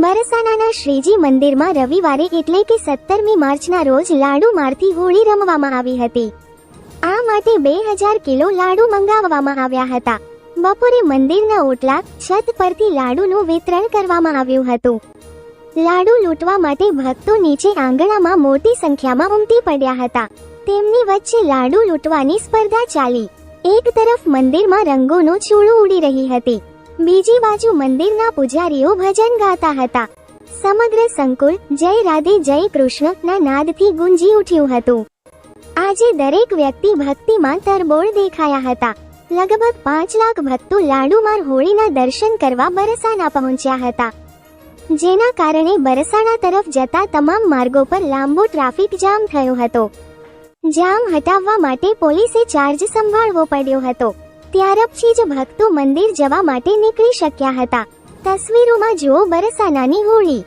બરસાનાના શ્રીજી મંદિરમાં રવિવારે એટલે કે 17મી માર્ચના રોજ લાડુ મારથી હોળી રમવામાં આવી હતી. આ માટે 2000 કિલો લાડુ મંગાવવામાં આવ્યા હતા. બપોરે મંદિરના ઓટલા છત પરથી લાડુનું વિતરણ કરવામાં આવ્યું હતું. લાડુ લૂંટવા માટે ભક્તો નીચે આંગણામાં મોટી સંખ્યામાં ઉમટી પડ્યા હતા. તેમની વચ્ચે લાડુ લૂંટવાની સ્પર્ધા ચાલી. એક તરફ મંદિરમાં રંગોનું ચૂળું ઉડી રહી હતી, બીજી બાજુ મંદિરના પૂજારીઓ ભજન ગાતા હતા. સમગ્ર સંકુલ જય રાધે જય કૃષ્ણ ના નાદથી ગુંજી ઉઠ્યું હતું. આજે દરેક વ્યક્તિ ભક્તિમાં તરબોળ દેખાયા હતા. લગભગ 5 લાખ ભક્તો લાડુમાર હોળીના દર્શન કરવા બરસાના પહોંચ્યા હતા, જેના કારણે બરસાના તરફ જતા તમામ માર્ગો પર લાંબો ટ્રાફિક જામ થયો હતો. જામ હટાવવા માટે પોલીસે ચાર્જ સંભાળવો પડ્યો હતો. ત્યારપછી જ ભક્તો મંદિર જવા માટે નીકળી શક્યા હતા. તસવીરોમાં જુઓ બરસાનાની હોળી.